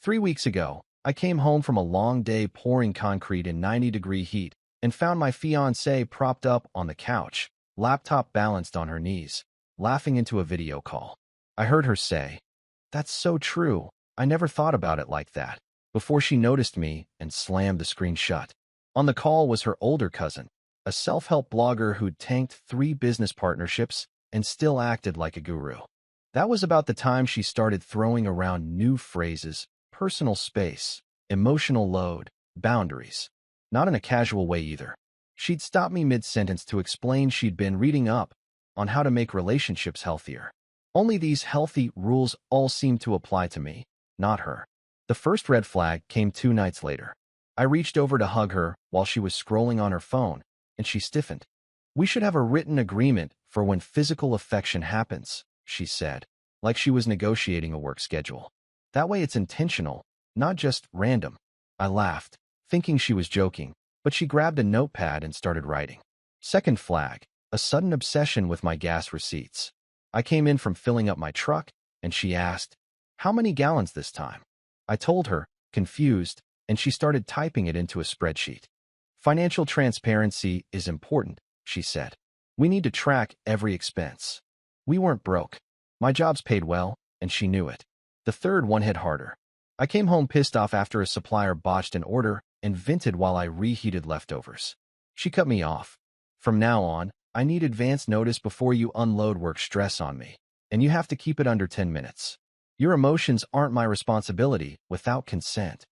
3 weeks ago, I came home from a long day pouring concrete in 90-degree heat and found my fiancée propped up on the couch, laptop balanced on her knees, laughing into a video call. I heard her say, "That's so true. I never thought about it like that," before she noticed me and slammed the screen shut. On the call was her older cousin, a self-help blogger who'd tanked 3 business partnerships and still acted like a guru. That was about the time she started throwing around new phrases: personal space, emotional load, boundaries. Not in a casual way either. She'd stop me mid-sentence to explain she'd been reading up on how to make relationships healthier. Only these healthy rules all seemed to apply to me, not her. The first red flag came 2 nights later. I reached over to hug her while she was scrolling on her phone, and she stiffened. "We should have a written agreement for when physical affection happens," she said, like she was negotiating a work schedule. "That way it's intentional, not just random." I laughed, thinking she was joking, but she grabbed a notepad and started writing. Second flag, a sudden obsession with my gas receipts. I came in from filling up my truck, and she asked, "How many gallons this time?" I told her, confused, and she started typing it into a spreadsheet. "Financial transparency is important," she said. "We need to track every expense." We weren't broke. My jobs paid well, and she knew it. The third one hit harder. I came home pissed off after a supplier botched an order and vented while I reheated leftovers. She cut me off. "From now on, I need advance notice before you unload work stress on me, and you have to keep it under 10 minutes. Your emotions aren't my responsibility without consent."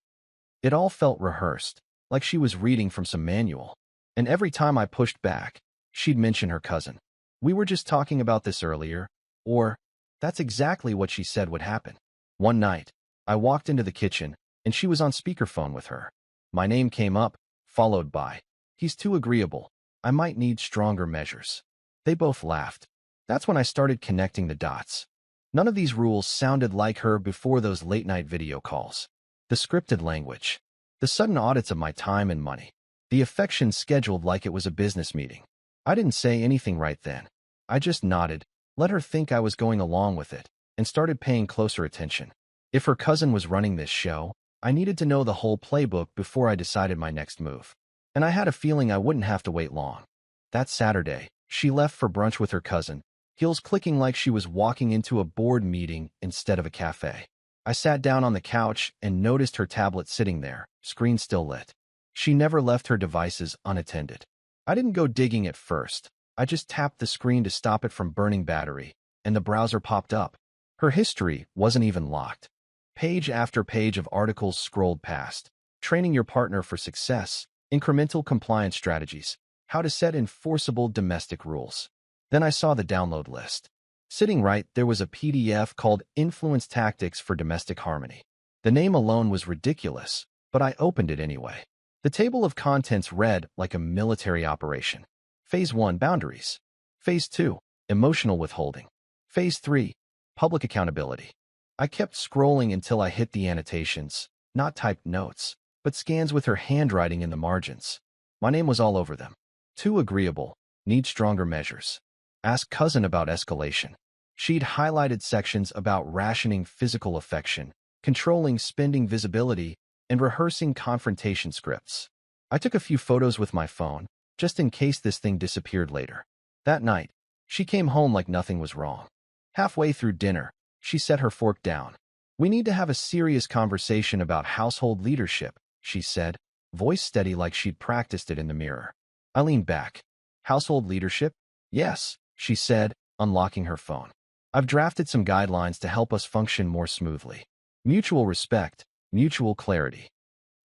It all felt rehearsed, like she was reading from some manual. And every time I pushed back, she'd mention her cousin. "We were just talking about this earlier," or "That's exactly what she said would happen." One night, I walked into the kitchen, and she was on speakerphone with her. My name came up, followed by, "He's too agreeable. I might need stronger measures." They both laughed. That's when I started connecting the dots. None of these rules sounded like her before those late-night video calls. The scripted language, the sudden audits of my time and money, the affection scheduled like it was a business meeting. I didn't say anything right then. I just nodded, let her think I was going along with it, and started paying closer attention. If her cousin was running this show, I needed to know the whole playbook before I decided my next move. And I had a feeling I wouldn't have to wait long. That Saturday, she left for brunch with her cousin, heels clicking like she was walking into a board meeting instead of a cafe. I sat down on the couch and noticed her tablet sitting there, screen still lit. She never left her devices unattended. I didn't go digging at first. I just tapped the screen to stop it from burning battery, and the browser popped up. Her history wasn't even locked. Page after page of articles scrolled past. Training your partner for success, incremental compliance strategies, how to set enforceable domestic rules. Then I saw the download list. Sitting right there was a PDF called Influence Tactics for Domestic Harmony. The name alone was ridiculous, but I opened it anyway. The table of contents read like a military operation. Phase 1, boundaries. Phase 2, emotional withholding. Phase 3, public accountability. I kept scrolling until I hit the annotations, not typed notes, but scans with her handwriting in the margins. My name was all over them. Too agreeable, need stronger measures. Ask cousin about escalation. She'd highlighted sections about rationing physical affection, controlling spending visibility, and rehearsing confrontation scripts. I took a few photos with my phone, just in case this thing disappeared later. That night, she came home like nothing was wrong. Halfway through dinner, she set her fork down. "We need to have a serious conversation about household leadership," she said, voice steady like she'd practiced it in the mirror. I leaned back. "Household leadership?" "Yes," she said, unlocking her phone. "I've drafted some guidelines to help us function more smoothly. Mutual respect, mutual clarity."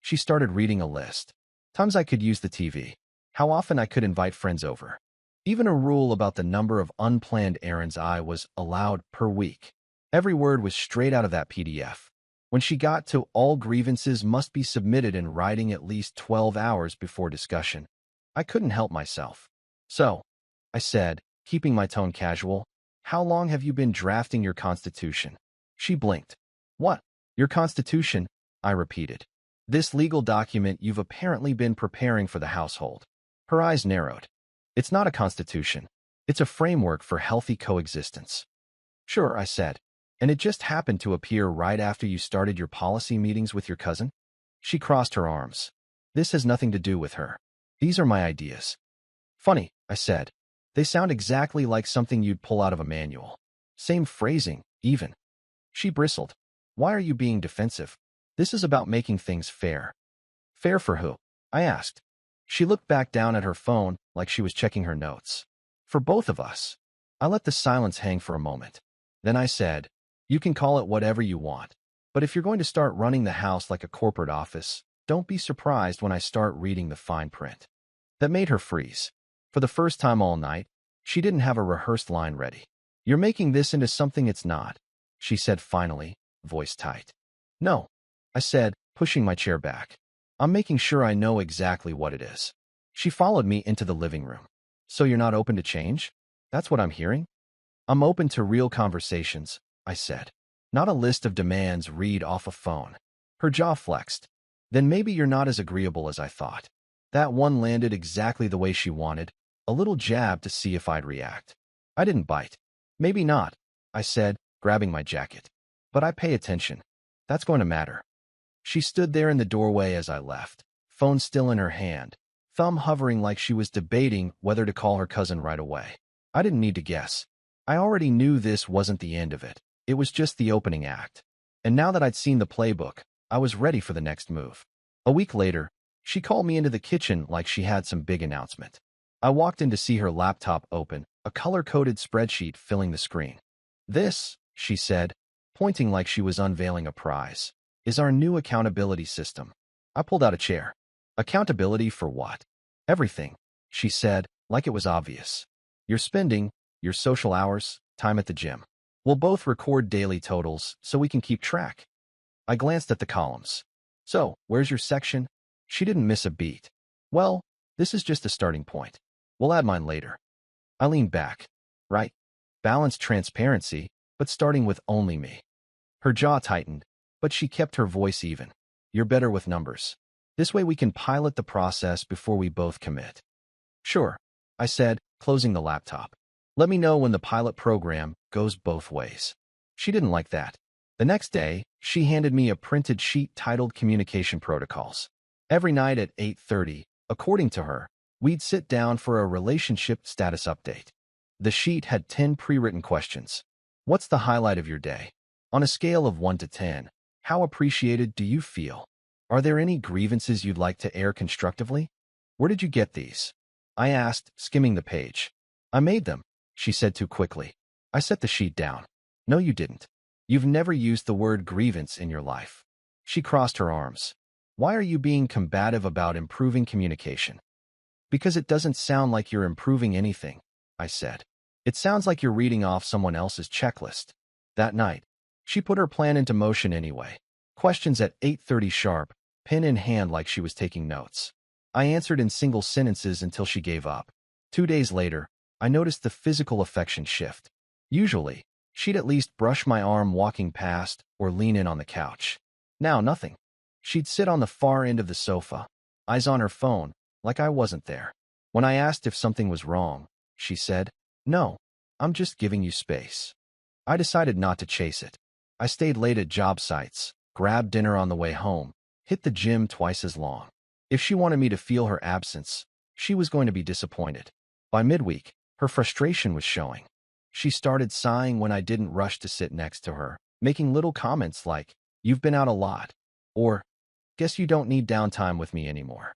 She started reading a list. Times I could use the TV. How often I could invite friends over. Even a rule about the number of unplanned errands I was allowed per week. Every word was straight out of that PDF. When she got to all grievances must be submitted in writing at least 12 hours before discussion, I couldn't help myself. "So," I said, keeping my tone casual, "how long have you been drafting your constitution?" She blinked. "What? Your constitution?" I repeated. "This legal document you've apparently been preparing for the household." Her eyes narrowed. "It's not a constitution. It's a framework for healthy coexistence." "Sure," I said. And it just happened to appear right after you started your policy meetings with your cousin? She crossed her arms. This has nothing to do with her. These are my ideas. Funny, I said. They sound exactly like something you'd pull out of a manual. Same phrasing, even. She bristled. Why are you being defensive? This is about making things fair. Fair for who? I asked. She looked back down at her phone like she was checking her notes. For both of us. I let the silence hang for a moment. Then I said, you can call it whatever you want. But if you're going to start running the house like a corporate office, don't be surprised when I start reading the fine print. That made her freeze. For the first time all night, she didn't have a rehearsed line ready. You're making this into something it's not, she said finally, voice tight. No, I said, pushing my chair back. I'm making sure I know exactly what it is. She followed me into the living room. So you're not open to change? That's what I'm hearing? I'm open to real conversations, I said. Not a list of demands read off a phone. Her jaw flexed. Then maybe you're not as agreeable as I thought. That one landed exactly the way she wanted, a little jab to see if I'd react. I didn't bite. Maybe not, I said, grabbing my jacket. But I pay attention. That's going to matter. She stood there in the doorway as I left, phone still in her hand, thumb hovering like she was debating whether to call her cousin right away. I didn't need to guess. I already knew this wasn't the end of it. It was just the opening act. And now that I'd seen the playbook, I was ready for the next move. A week later, she called me into the kitchen like she had some big announcement. I walked in to see her laptop open, a color-coded spreadsheet filling the screen. This, she said, pointing like she was unveiling a prize, is our new accountability system. I pulled out a chair. Accountability for what? Everything, she said, like it was obvious. Your spending, your social hours, time at the gym. We'll both record daily totals so we can keep track. I glanced at the columns. So, where's your section? She didn't miss a beat. Well, this is just a starting point. We'll add mine later. I leaned back. Right. Balanced transparency, but starting with only me. Her jaw tightened, but she kept her voice even. You're better with numbers. This way we can pilot the process before we both commit. Sure, I said, closing the laptop. Let me know when the pilot program goes both ways. She didn't like that. The next day, she handed me a printed sheet titled Communication Protocols. Every night at 8:30, according to her, we'd sit down for a relationship status update. The sheet had 10 pre-written questions. What's the highlight of your day? On a scale of 1 to 10, how appreciated do you feel? Are there any grievances you'd like to air constructively? Where did you get these? I asked, skimming the page. I made them, she said too quickly. I set the sheet down. No, you didn't. You've never used the word grievance in your life. She crossed her arms. Why are you being combative about improving communication? Because it doesn't sound like you're improving anything, I said. It sounds like you're reading off someone else's checklist. That night, she put her plan into motion anyway. Questions at 8:30 sharp, pen in hand like she was taking notes. I answered in single sentences until she gave up. 2 days later, I noticed the physical affection shift. Usually, she'd at least brush my arm walking past or lean in on the couch. Now, nothing. She'd sit on the far end of the sofa, eyes on her phone, like I wasn't there. When I asked if something was wrong, she said, No, I'm just giving you space. I decided not to chase it. I stayed late at job sites, grabbed dinner on the way home, hit the gym twice as long. If she wanted me to feel her absence, she was going to be disappointed. By midweek, her frustration was showing. She started sighing when I didn't rush to sit next to her, making little comments like, You've been out a lot, or, Guess you don't need downtime with me anymore.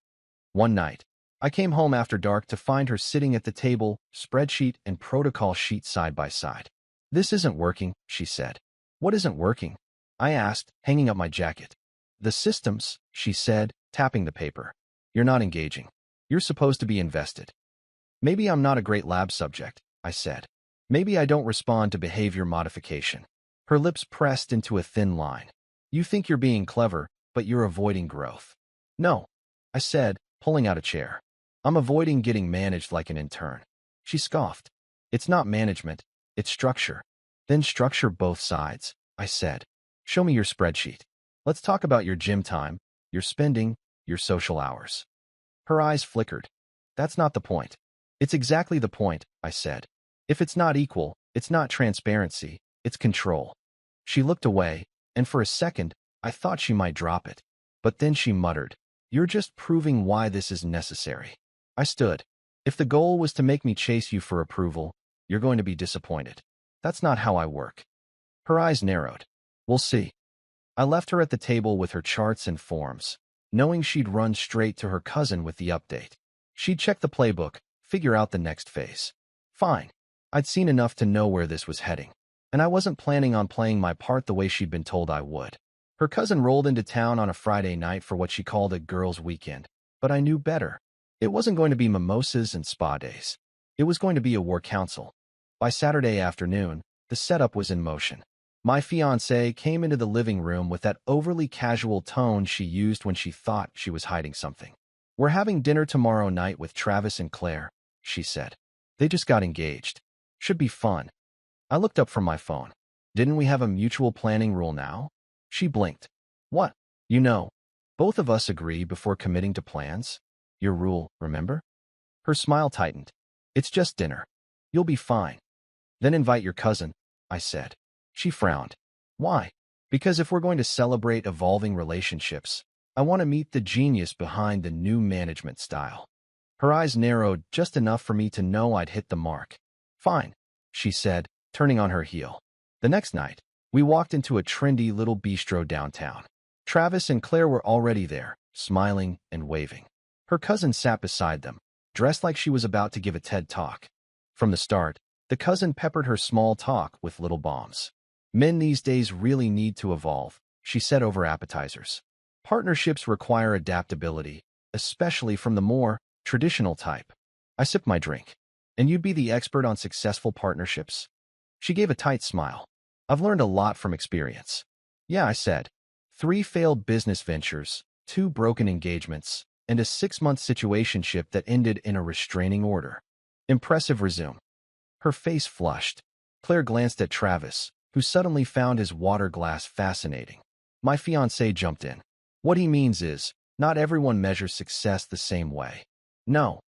One night, I came home after dark to find her sitting at the table, spreadsheet and protocol sheet side by side. This isn't working, she said. What isn't working? I asked, hanging up my jacket. The systems, she said, tapping the paper. You're not engaging. You're supposed to be invested. Maybe I'm not a great lab subject, I said. Maybe I don't respond to behavior modification. Her lips pressed into a thin line. You think you're being clever, but you're avoiding growth. No, I said, pulling out a chair. I'm avoiding getting managed like an intern. She scoffed. It's not management, it's structure. Then structure both sides, I said. Show me your spreadsheet. Let's talk about your gym time, your spending, your social hours. Her eyes flickered. That's not the point. It's exactly the point, I said. If it's not equal, it's not transparency, it's control. She looked away, and for a second, I thought she might drop it. But then she muttered, "You're just proving why this is necessary." I stood. "If the goal was to make me chase you for approval, you're going to be disappointed. That's not how I work." Her eyes narrowed. "We'll see." I left her at the table with her charts and forms, knowing she'd run straight to her cousin with the update. She'd check the playbook, figure out the next phase. Fine. I'd seen enough to know where this was heading, and I wasn't planning on playing my part the way she'd been told I would. Her cousin rolled into town on a Friday night for what she called a girls' weekend, but I knew better. It wasn't going to be mimosas and spa days. It was going to be a war council. By Saturday afternoon, the setup was in motion. My fiancée came into the living room with that overly casual tone she used when she thought she was hiding something. "We're having dinner tomorrow night with Travis and Claire," she said. "They just got engaged. Should be fun." I looked up from my phone. "Didn't we have a mutual planning rule now?" She blinked. "What?" "You know, both of us agree before committing to plans. Your rule, remember?" Her smile tightened. "It's just dinner. You'll be fine." "Then invite your cousin," I said. She frowned. "Why?" "Because if we're going to celebrate evolving relationships, I want to meet the genius behind the new management style." Her eyes narrowed just enough for me to know I'd hit the mark. "Fine," she said, turning on her heel. The next night, we walked into a trendy little bistro downtown. Travis and Claire were already there, smiling and waving. Her cousin sat beside them, dressed like she was about to give a TED Talk. From the start, the cousin peppered her small talk with little bombs. "Men these days really need to evolve," she said over appetizers. "Partnerships require adaptability, especially from the more traditional type." I sipped my drink. "And you'd be the expert on successful partnerships?" She gave a tight smile. "I've learned a lot from experience." "Yeah," I said. 3 failed business ventures, 2 broken engagements, and a 6-month situationship that ended in a restraining order." "Impressive." Resume. Her face flushed. Claire glanced at Travis, who suddenly found his water glass fascinating. My fiancé jumped in. "What he means is, not everyone measures success the same way." "No,"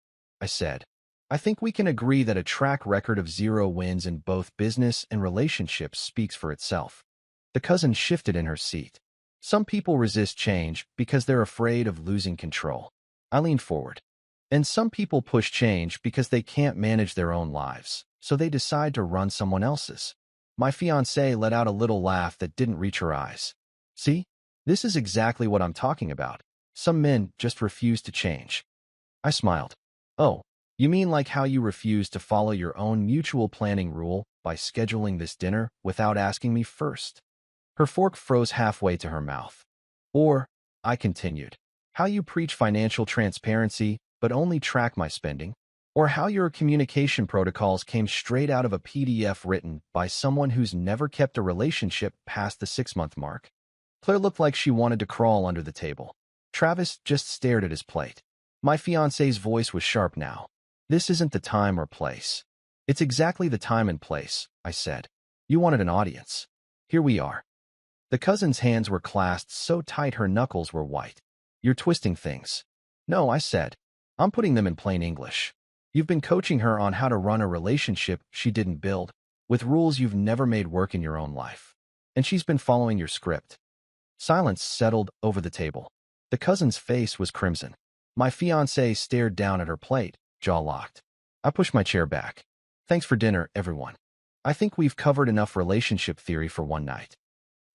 I said. "I think we can agree that a track record of 0 wins in both business and relationships speaks for itself." The cousin shifted in her seat. "Some people resist change because they're afraid of losing control." I leaned forward. "And some people push change because they can't manage their own lives, so they decide to run someone else's." My fiancée let out a little laugh that didn't reach her eyes. "See? This is exactly what I'm talking about. Some men just refuse to change." I smiled. "Oh, you mean like how you refuse to follow your own mutual planning rule by scheduling this dinner without asking me first?" Her fork froze halfway to her mouth. "Or," I continued, "how you preach financial transparency but only track my spending? Or how your communication protocols came straight out of a PDF written by someone who's never kept a relationship past the 6-month mark?" Claire looked like she wanted to crawl under the table. Travis just stared at his plate. My fiancé's voice was sharp now. "This isn't the time or place." "It's exactly the time and place," I said. "You wanted an audience. Here we are." The cousin's hands were clasped so tight her knuckles were white. "You're twisting things." "No," I said. "I'm putting them in plain English. You've been coaching her on how to run a relationship she didn't build, with rules you've never made work in your own life. And she's been following your script." Silence settled over the table. The cousin's face was crimson. My fiancée stared down at her plate, jaw locked. I pushed my chair back. "Thanks for dinner, everyone. I think we've covered enough relationship theory for one night."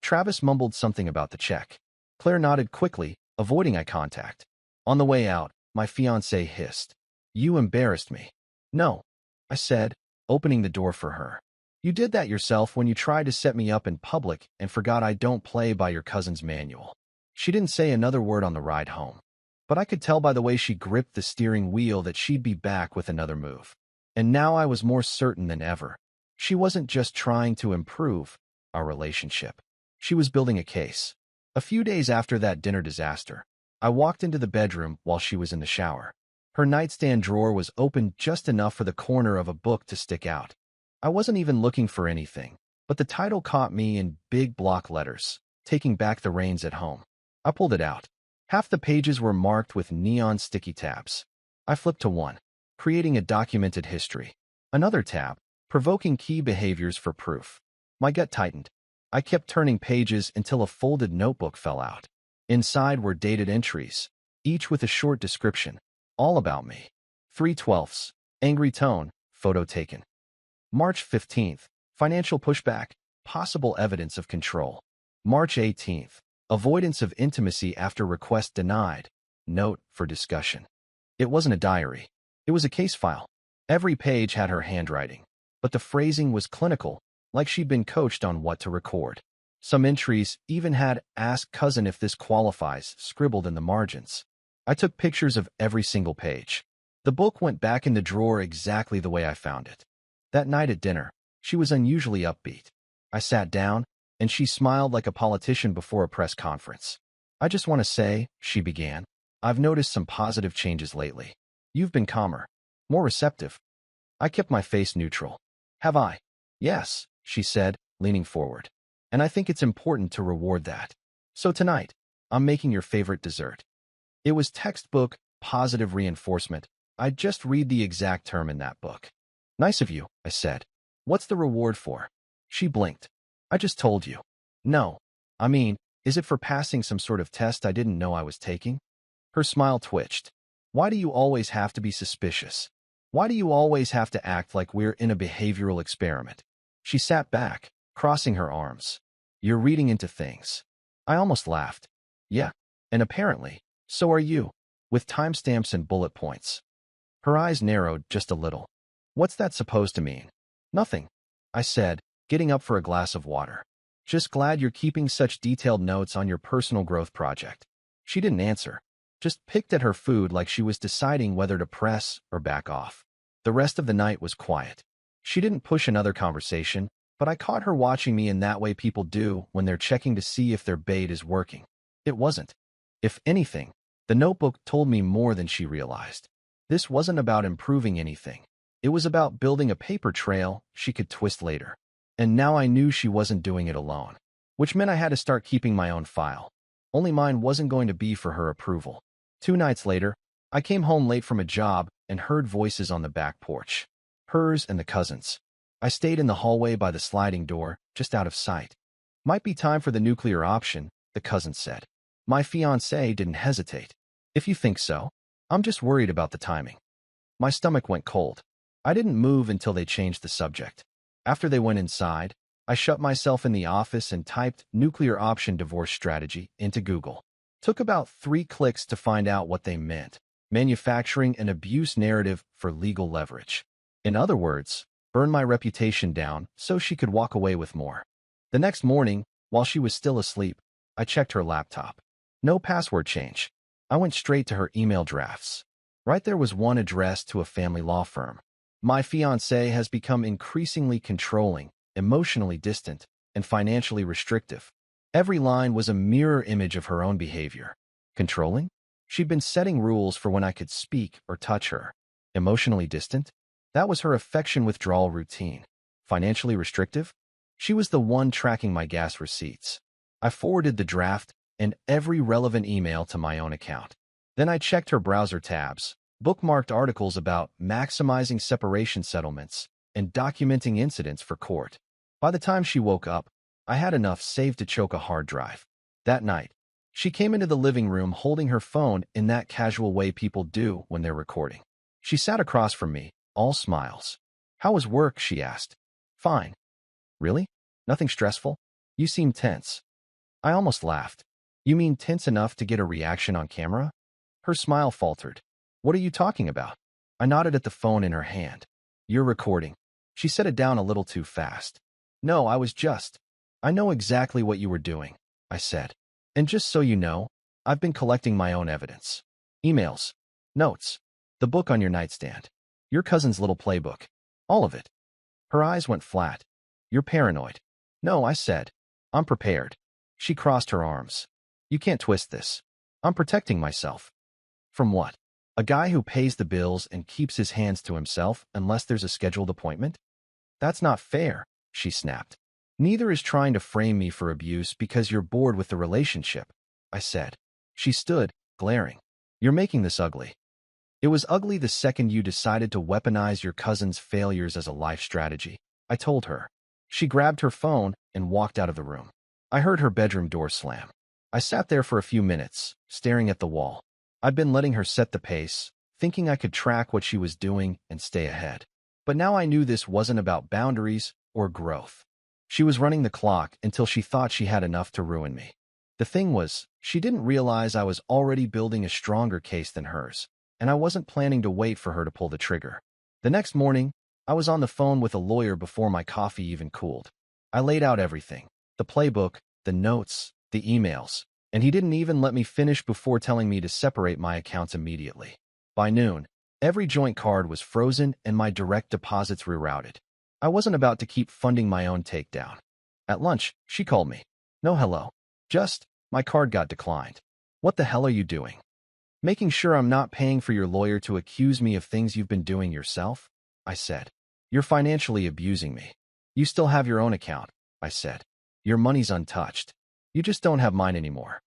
Travis mumbled something about the check. Claire nodded quickly, avoiding eye contact. On the way out, my fiancé hissed, "You embarrassed me." "No," I said, opening the door for her. "You did that yourself when you tried to set me up in public and forgot I don't play by your cousin's manual." She didn't say another word on the ride home, but I could tell by the way she gripped the steering wheel that she'd be back with another move. And now I was more certain than ever. She wasn't just trying to improve our relationship. She was building a case. A few days after that dinner disaster, I walked into the bedroom while she was in the shower. Her nightstand drawer was open just enough for the corner of a book to stick out. I wasn't even looking for anything, but the title caught me in big block letters, "Taking Back the Reins at Home." I pulled it out. Half the pages were marked with neon sticky tabs. I flipped to one, "Creating a Documented History." Another tab, "Provoking Key Behaviors for Proof." My gut tightened. I kept turning pages until a folded notebook fell out. Inside were dated entries, each with a short description, all about me. 3/12, angry tone, photo taken. March 15th, financial pushback, possible evidence of control. March 18th, avoidance of intimacy after request denied, note for discussion. It wasn't a diary. It was a case file. Every page had her handwriting, but the phrasing was clinical, like she'd been coached on what to record. Some entries even had "ask cousin if this qualifies" scribbled in the margins. I took pictures of every single page. The book went back in the drawer exactly the way I found it. That night at dinner, she was unusually upbeat. I sat down, and she smiled like a politician before a press conference. "I just want to say," she began, "I've noticed some positive changes lately. You've been calmer, more receptive." I kept my face neutral. "Have I?" "Yes," she said, leaning forward. "And I think it's important to reward that. So tonight, I'm making your favorite dessert." It was textbook positive reinforcement. I'd just read the exact term in that book. "Nice of you," I said. "What's the reward for?" She blinked. "I just told you." "No. I mean, is it for passing some sort of test I didn't know I was taking?" Her smile twitched. "Why do you always have to be suspicious? Why do you always have to act like we're in a behavioral experiment?" She sat back, crossing her arms. "You're reading into things." I almost laughed. "Yeah, and apparently, so are you, with timestamps and bullet points." Her eyes narrowed just a little. "What's that supposed to mean?" "Nothing," I said, getting up for a glass of water. "Just glad you're keeping such detailed notes on your personal growth project." She didn't answer, just picked at her food like she was deciding whether to press or back off. The rest of the night was quiet. She didn't push another conversation, but I caught her watching me in that way people do when they're checking to see if their bait is working. It wasn't. If anything, the notebook told me more than she realized. This wasn't about improving anything. It was about building a paper trail she could twist later. And now I knew she wasn't doing it alone, which meant I had to start keeping my own file. Only mine wasn't going to be for her approval. 2 nights later, I came home late from a job and heard voices on the back porch. Hers and the cousins. I stayed in the hallway by the sliding door, just out of sight. "Might be time for the nuclear option," the cousin said. My fiancé didn't hesitate. "If you think so. I'm just worried about the timing." My stomach went cold. I didn't move until they changed the subject. After they went inside, I shut myself in the office and typed "nuclear option divorce strategy" into Google. Took about 3 clicks to find out what they meant. Manufacturing an abuse narrative for legal leverage. In other words, burn my reputation down so she could walk away with more. The next morning, while she was still asleep, I checked her laptop. No password change. I went straight to her email drafts. Right there was one addressed to a family law firm. "My fiancé has become increasingly controlling, emotionally distant, and financially restrictive." Every line was a mirror image of her own behavior. Controlling? She'd been setting rules for when I could speak or touch her. Emotionally distant? That was her affection withdrawal routine. Financially restrictive? She was the one tracking my gas receipts. I forwarded the draft and every relevant email to my own account. Then I checked her browser tabs, bookmarked articles about maximizing separation settlements, and documenting incidents for court. By the time she woke up, I had enough saved to choke a hard drive. That night, she came into the living room holding her phone in that casual way people do when they're recording. She sat across from me, all smiles. "How was work?" she asked. "Fine." "Really? Nothing stressful? You seem tense." I almost laughed. "You mean tense enough to get a reaction on camera?" Her smile faltered. "What are you talking about?" I nodded at the phone in her hand. "You're recording." She set it down a little too fast. "No, I know exactly what you were doing," I said. "And just so you know, I've been collecting my own evidence. Emails, notes, the book on your nightstand, your cousin's little playbook, all of it." Her eyes went flat. "You're paranoid." "No," I said. "I'm prepared." She crossed her arms. "You can't twist this. I'm protecting myself." "From what? A guy who pays the bills and keeps his hands to himself unless there's a scheduled appointment?" "That's not fair," she snapped. "Neither is trying to frame me for abuse because you're bored with the relationship," I said. She stood, glaring. "You're making this ugly." "It was ugly the second you decided to weaponize your cousin's failures as a life strategy," I told her. She grabbed her phone and walked out of the room. I heard her bedroom door slam. I sat there for a few minutes, staring at the wall. I'd been letting her set the pace, thinking I could track what she was doing and stay ahead. But now I knew this wasn't about boundaries or growth. She was running the clock until she thought she had enough to ruin me. The thing was, she didn't realize I was already building a stronger case than hers, and I wasn't planning to wait for her to pull the trigger. The next morning, I was on the phone with a lawyer before my coffee even cooled. I laid out everything: the playbook, the notes, the emails, and he didn't even let me finish before telling me to separate my accounts immediately. By noon, every joint card was frozen and my direct deposits rerouted. I wasn't about to keep funding my own takedown. At lunch, she called me. No hello. Just, my card got declined. What the hell are you doing? Making sure I'm not paying for your lawyer to accuse me of things you've been doing yourself? I said. You're financially abusing me. You still have your own account, I said. Your money's untouched. You just don't have mine anymore.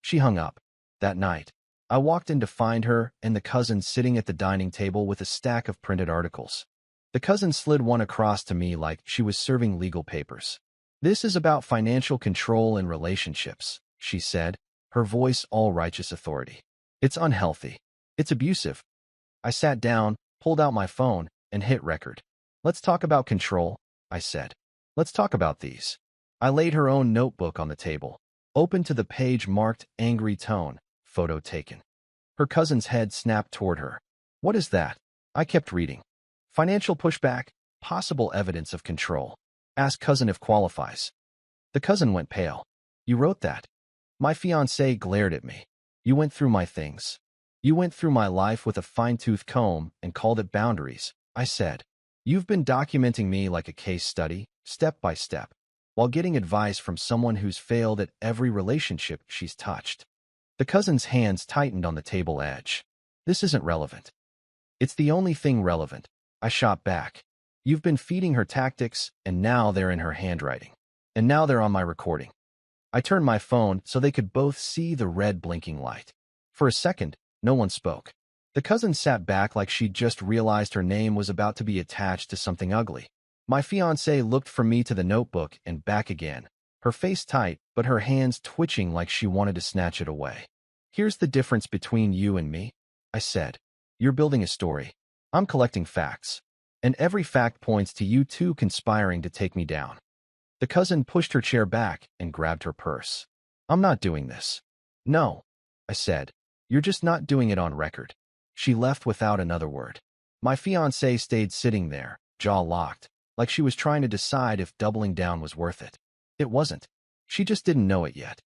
She hung up. That night, I walked in to find her and the cousin sitting at the dining table with a stack of printed articles. The cousin slid one across to me like she was serving legal papers. This is about financial control and relationships, she said, her voice all righteous authority. It's unhealthy. It's abusive. I sat down, pulled out my phone, and hit record. Let's talk about control, I said. Let's talk about these. I laid her own notebook on the table, open to the page marked angry tone, photo taken. Her cousin's head snapped toward her. What is that? I kept reading. Financial pushback, possible evidence of control. Ask cousin if qualifies. The cousin went pale. You wrote that? My fiancé glared at me. You went through my things. You went through my life with a fine-tooth comb and called it boundaries, I said. You've been documenting me like a case study, step by step, while getting advice from someone who's failed at every relationship she's touched. The cousin's hands tightened on the table edge. This isn't relevant. It's the only thing relevant, I shot back. You've been feeding her tactics, and now they're in her handwriting. And now they're on my recording. I turned my phone so they could both see the red blinking light. For a second, no one spoke. The cousin sat back like she'd just realized her name was about to be attached to something ugly. My fiancée looked from me to the notebook and back again, her face tight, but her hands twitching like she wanted to snatch it away. Here's the difference between you and me, I said. You're building a story. I'm collecting facts. And every fact points to you two conspiring to take me down. The cousin pushed her chair back and grabbed her purse. I'm not doing this. No, I said. You're just not doing it on record. She left without another word. My fiancée stayed sitting there, jaw locked, like she was trying to decide if doubling down was worth it. It wasn't. She just didn't know it yet.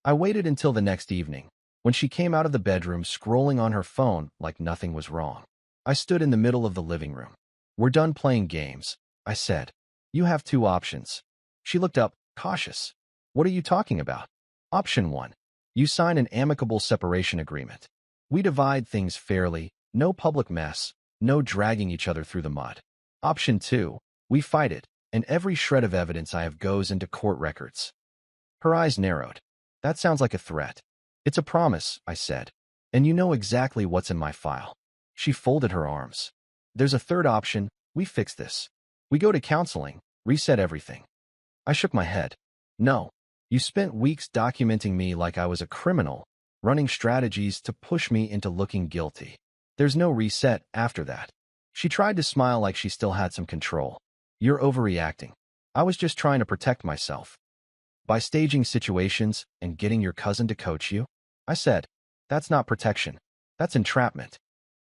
I waited until the next evening, when she came out of the bedroom scrolling on her phone like nothing was wrong. I stood in the middle of the living room. We're done playing games, I said. You have two options. She looked up, cautious. What are you talking about? Option 1. You sign an amicable separation agreement. We divide things fairly, no public mess, no dragging each other through the mud. Option 2. We fight it, and every shred of evidence I have goes into court records. Her eyes narrowed. That sounds like a threat. It's a promise, I said. And you know exactly what's in my file. She folded her arms. There's a third option. We fix this. We go to counseling, reset everything. I shook my head. No. You spent weeks documenting me like I was a criminal, running strategies to push me into looking guilty. There's no reset after that. She tried to smile like she still had some control. You're overreacting. I was just trying to protect myself. By staging situations and getting your cousin to coach you? I said. That's not protection. That's entrapment.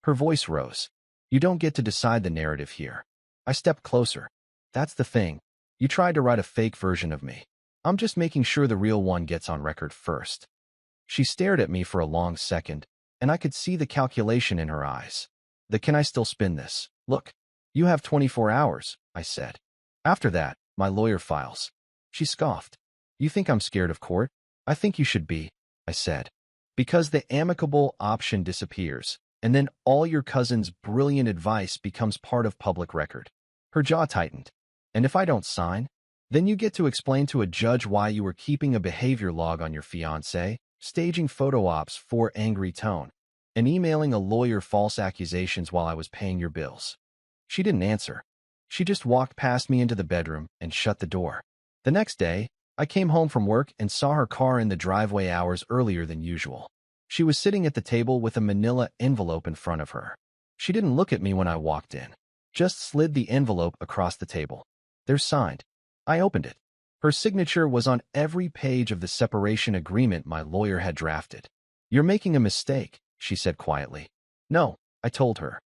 Her voice rose. You don't get to decide the narrative here. I stepped closer. That's the thing. You tried to write a fake version of me. I'm just making sure the real one gets on record first. She stared at me for a long second, and I could see the calculation in her eyes. Can I still spin this? Look, you have 24 hours, I said. After that, my lawyer files. She scoffed. You think I'm scared of court? I think you should be, I said. Because the amicable option disappears, and then all your cousin's brilliant advice becomes part of public record. Her jaw tightened. And if I don't sign, then you get to explain to a judge why you were keeping a behavior log on your fiancé, staging photo ops for angry tone, and emailing a lawyer false accusations while I was paying your bills. She didn't answer. She just walked past me into the bedroom and shut the door. The next day, I came home from work and saw her car in the driveway hours earlier than usual. She was sitting at the table with a manila envelope in front of her. She didn't look at me when I walked in, just slid the envelope across the table. They're signed. I opened it. Her signature was on every page of the separation agreement my lawyer had drafted. "You're making a mistake," she said quietly. "No," I told her.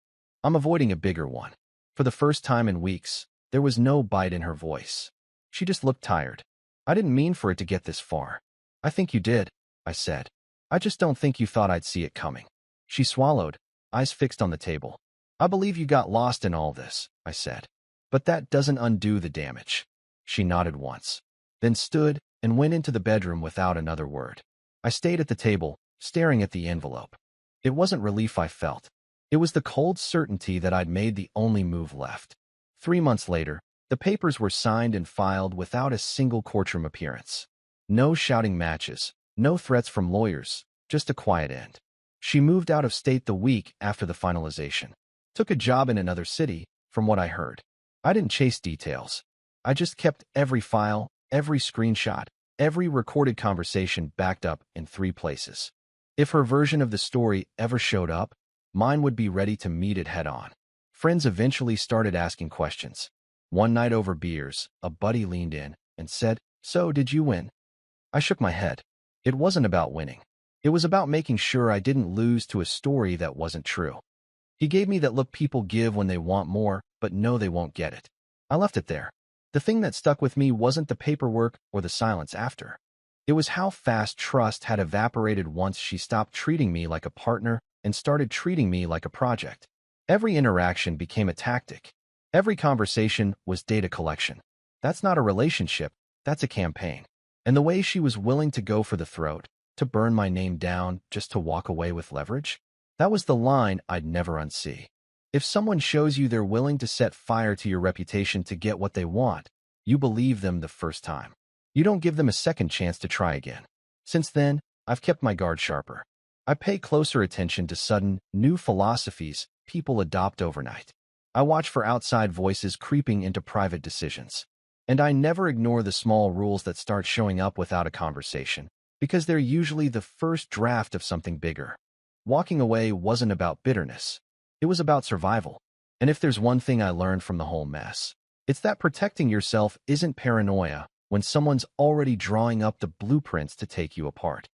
"I'm avoiding a bigger one." For the first time in weeks, there was no bite in her voice. She just looked tired. "I didn't mean for it to get this far." "I think you did," I said. "I just don't think you thought I'd see it coming." She swallowed, eyes fixed on the table. "I believe you got lost in all this," I said. "But that doesn't undo the damage." She nodded once, then stood and went into the bedroom without another word. I stayed at the table, staring at the envelope. It wasn't relief I felt. It was the cold certainty that I'd made the only move left. 3 months later, the papers were signed and filed without a single courtroom appearance. No shouting matches, no threats from lawyers, just a quiet end. She moved out of state the week after the finalization. Took a job in another city, from what I heard. I didn't chase details. I just kept every file, every screenshot, every recorded conversation backed up in 3 places. If her version of the story ever showed up, mine would be ready to meet it head-on. Friends eventually started asking questions. One night over beers, a buddy leaned in and said, "So, did you win?" I shook my head. It wasn't about winning. It was about making sure I didn't lose to a story that wasn't true. He gave me that look people give when they want more, but know they won't get it. I left it there. The thing that stuck with me wasn't the paperwork or the silence after. It was how fast trust had evaporated once she stopped treating me like a partner and started treating me like a project. Every interaction became a tactic. Every conversation was data collection. That's not a relationship, that's a campaign. And the way she was willing to go for the throat, to burn my name down just to walk away with leverage, that was the line I'd never unsee. If someone shows you they're willing to set fire to your reputation to get what they want, you believe them the first time. You don't give them a second chance to try again. Since then, I've kept my guard sharper. I pay closer attention to sudden, new philosophies people adopt overnight. I watch for outside voices creeping into private decisions. And I never ignore the small rules that start showing up without a conversation, because they're usually the first draft of something bigger. Walking away wasn't about bitterness. It was about survival. And if there's one thing I learned from the whole mess, it's that protecting yourself isn't paranoia when someone's already drawing up the blueprints to take you apart.